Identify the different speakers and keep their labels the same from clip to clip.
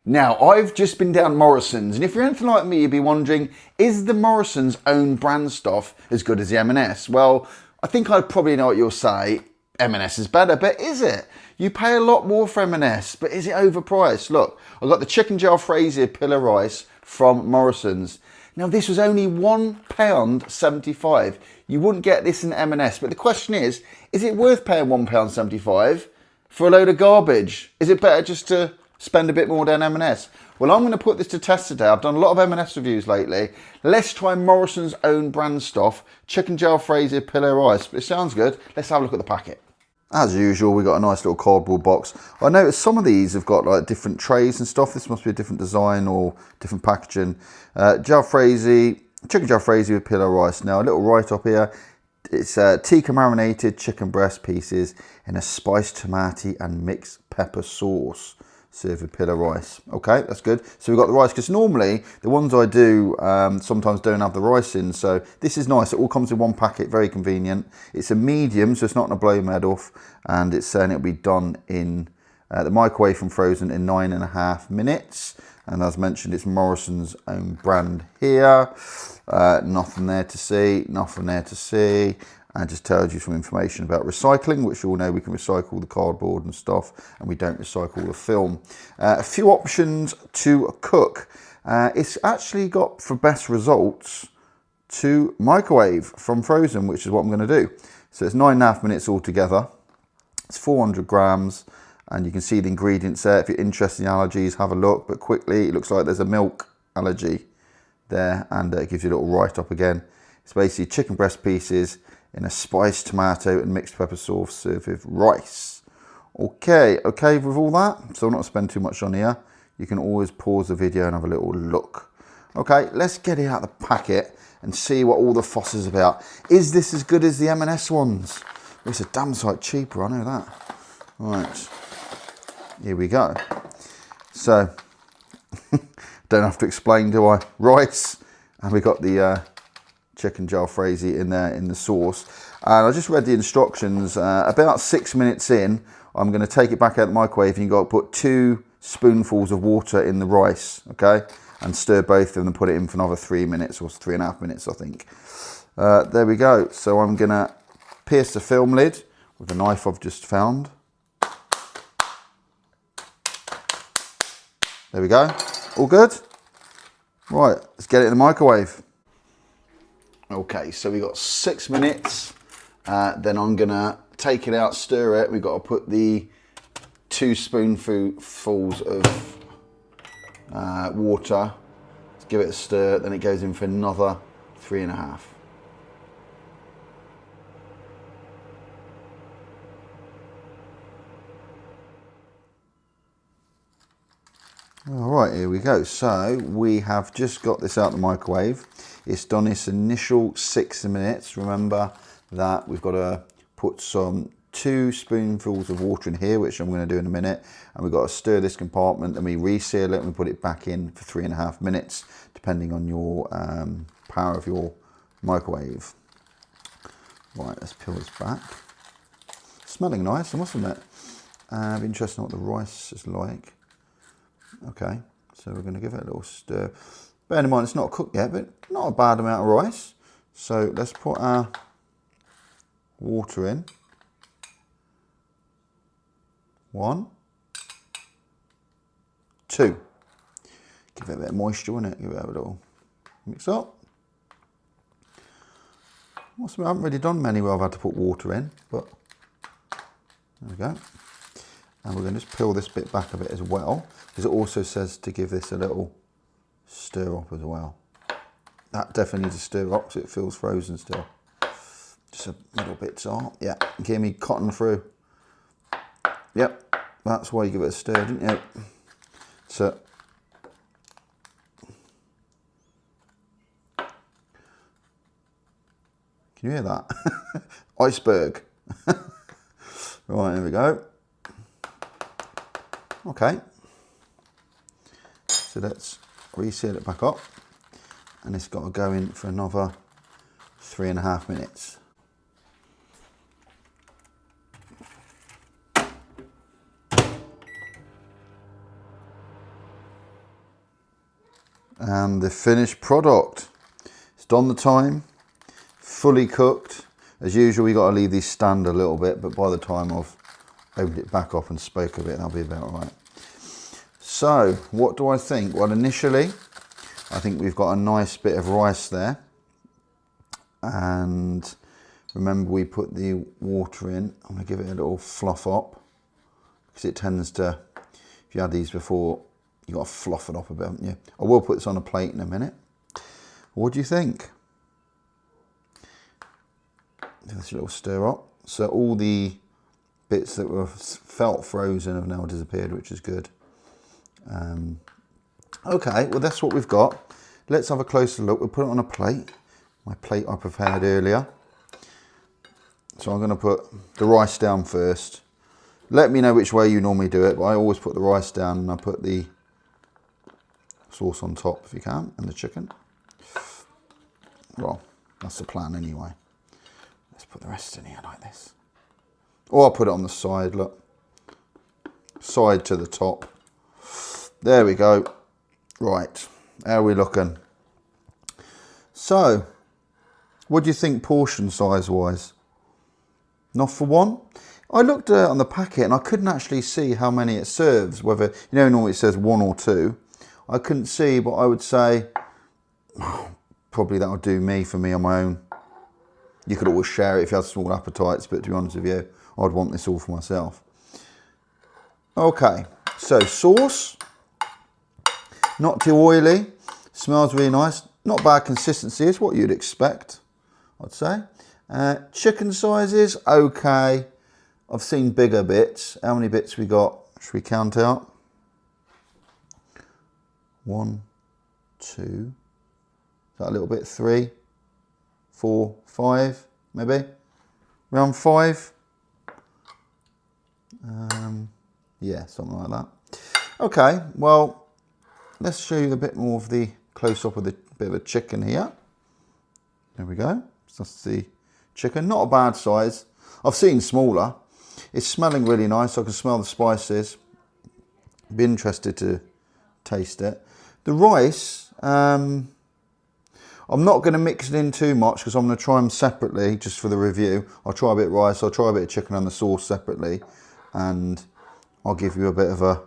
Speaker 1: Now, I've just been down Morrisons, and if you're anything like me, you'd be wondering, is the Morrisons own brand stuff as good as the M&S? Well, I think I probably know what you'll say. M&S is better, but is it? You pay a lot more for M&S, but is it overpriced? Look, I got the chicken jalfrezi pillar rice from Morrisons. Now, this was only £1.75. You wouldn't get this in M&S, but the question is it worth paying £1.75 for a load of garbage? Is it better just to spend a bit more than M&S? Well, I'm going to put this to test today. I've done a lot of M&S reviews lately. Let's try Morrisons' own brand stuff, chicken jalfrezi pillar rice. It sounds good. Let's have a look at the packet. As usual, we got a nice little cardboard box. I noticed some of these have got like different trays and stuff. This must be a different design or different packaging. Jalfrezi, chicken jalfrezi with pillar rice. Now, a little write-up here. It's tikka marinated chicken breast pieces in a spiced tomato and mixed pepper sauce. Serve with pillar rice. Okay, that's good. So we've got the rice, because normally the ones I do sometimes don't have the rice in. So this is nice. It all comes in one packet, very convenient. It's a medium, so it's not going to blow your head off. And it's saying it'll be done in the microwave from frozen in 9.5 minutes. And as mentioned, it's Morrisons' own brand here. Nothing there to see, nothing there to see. And just tells you some information about recycling, which you all know we can recycle the cardboard and stuff, and we don't recycle the film. A few options to cook. It's actually got, for best results, to microwave from frozen, which is what I'm going to do. So it's 9.5 minutes altogether. It's 400 grams, and you can see the ingredients there. If you're interested in allergies, have a look. But quickly, it looks like there's a milk allergy there, and it gives you a little write-up again. It's basically chicken breast pieces in a spiced tomato and mixed pepper sauce served with rice. Okay with all that? So I'm not going to spend too much on here. You can always pause the video and have a little look. Okay, let's get it out of the packet and see what all the fuss is about. Is this as good as the M&S ones? Well, it's a damn sight cheaper, I know that. Right, here we go. So, don't have to explain, do I? Rice, and we got the chicken jalfrezi in there in the sauce. And I just read the instructions. About 6 minutes in, I'm going to take it back out of the microwave, and you've got to put 2 spoonfuls of water in the rice, okay? And stir both of them and put it in for another 3 minutes, or 3.5 minutes, I think. There we go. So I'm going to pierce the film lid with a knife I've just found. There we go. All good? Right, let's get it in the microwave. Okay, so we got 6 minutes. Then I'm gonna take it out, stir it. We've got to put the 2 spoonfuls of water. Let's give it a stir. Then it goes in for another 3.5. All right, here we go. So we have just got this out of the microwave. It's done its initial 6 minutes. Remember that we've got to put some 2 spoonfuls of water in here, which I'm going to do in a minute. And we've got to stir this compartment, and we reseal it and we put it back in for 3.5 minutes, depending on your power of your microwave. Right, let's peel this back. Smelling nice, I must admit. It'll be interesting what the rice is like. Okay, so we're going to give it a little stir. Bear in mind, it's not cooked yet, but not a bad amount of rice. So let's put our water in. 1, 2. Give it a bit of moisture, wouldn't it? Give it a little mix up. I haven't really done many where I've had to put water in, but there we go. And we're going to just peel this bit back a bit as well, because it also says to give this a little stir up as well. That definitely needs a stir up, so it feels frozen still. Just a little bit salt. Yeah, you can hear me cutting through. Yep, that's why you give it a stir, didn't you? So, can you hear that? Iceberg. Right, there we go. Okay, so let's reseal it back up, and it's got to go in for another 3.5 minutes. And the finished product. It's done the time, fully cooked. As usual, we got to leave these stand a little bit, but by the time I've opened it back up and spoke a bit, that'll be about right. So, what do I think? Well, initially, I think we've got a nice bit of rice there. And remember, we put the water in. I'm going to give it a little fluff up, because it tends to, if you had these before, you got to fluff it up a bit, haven't you? I will put this on a plate in a minute. What do you think? Give this a little stir up. So all the bits that were felt frozen have now disappeared, which is good. Okay, well that's what we've got. Let's have a closer look. We'll put it on a plate. My plate I prepared earlier. So I'm going to put the rice down first. Let me know which way you normally do it, but I always put the rice down and I put the sauce on top if you can, and the chicken. Well, that's the plan anyway. Let's put the rest in here like this. Or I'll put it on the side, look. Side to the top. There we go. Right, how are we looking? So, what do you think portion size wise? Enough for one? I looked on the packet and I couldn't actually see how many it serves, whether, you know, normally it says 1 or 2. I couldn't see, but I would say, probably that'll do me for me on my own. You could always share it if you had small appetites, but to be honest with you, I'd want this all for myself. Okay, so sauce, not too oily, smells really nice, not bad consistency, it's what you'd expect, I'd say. Chicken sizes, okay. I've seen bigger bits. How many bits we got? Should we count out? 1, 2, is that a little bit? 3, 4, 5, maybe? Around 5? Yeah, something like that. Okay, well, let's show you a bit more of the close-up of the bit of a chicken here. There we go. So that's the chicken. Not a bad size. I've seen smaller. It's smelling really nice. I can smell the spices. Be interested to taste it. The rice, I'm not going to mix it in too much because I'm going to try them separately just for the review. I'll try a bit of rice, I'll try a bit of chicken and the sauce separately, and I'll give you a bit of a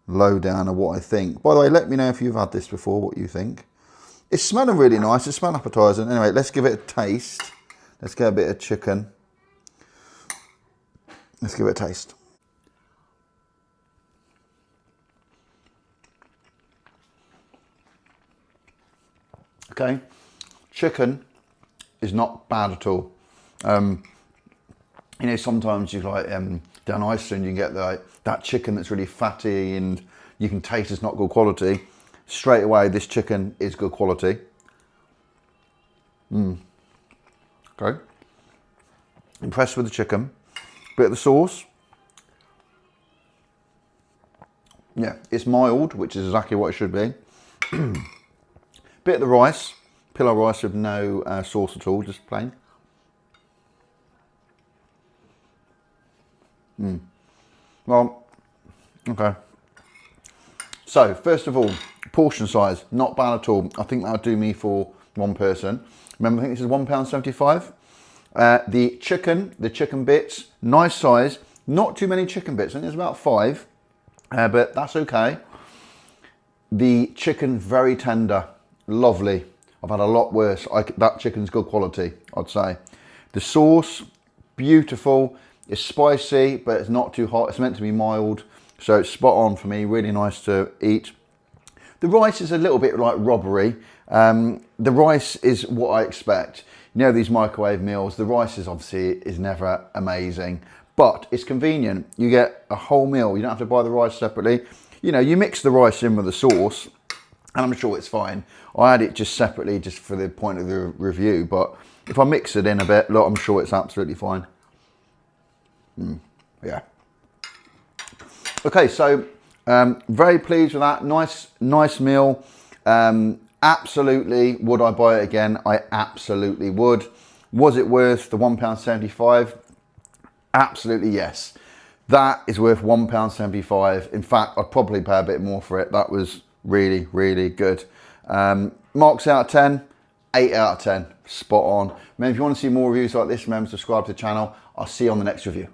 Speaker 1: lowdown of what I think. By the way, let me know if you've had this before, what you think. It's smelling really nice, it's smelling appetising. Anyway, let's give it a taste. Let's get a bit of chicken. Let's give it a taste. Okay, chicken is not bad at all. You know, sometimes you like down Iceland, you can get that chicken that's really fatty and you can taste it's not good quality. Straight away, this chicken is good quality. Okay. Impressed with the chicken. Bit of the sauce. Yeah, it's mild, which is exactly what it should be. Bit of the rice. Pillow rice with no sauce at all, just plain. Well, okay. So, first of all, portion size, not bad at all. I think that'll do me for one person. Remember, I think this is £1.75. The chicken bits, nice size. Not too many chicken bits. I think there's about 5, but that's okay. The chicken, very tender, lovely. I've had a lot worse. That chicken's good quality, I'd say. The sauce, beautiful. It's spicy, but it's not too hot. It's meant to be mild, so it's spot on for me. Really nice to eat. The rice is a little bit like robbery. The rice is what I expect. You know, these microwave meals, the rice is obviously never amazing, but it's convenient. You get a whole meal. You don't have to buy the rice separately. You know, you mix the rice in with the sauce, and I'm sure it's fine. I had it just separately, just for the point of the review, but if I mix it in a bit, look, I'm sure it's absolutely fine. Yeah. Okay, so very pleased with that. Nice meal. Absolutely, would I buy it again? I absolutely would. Was it worth the £1.75? Absolutely yes. That is worth £1.75. In fact, I'd probably pay a bit more for it. That was really, really good. Marks out of 10, 8 out of 10, spot on. Man, if you want to see more reviews like this, remember to subscribe to the channel. I'll see you on the next review.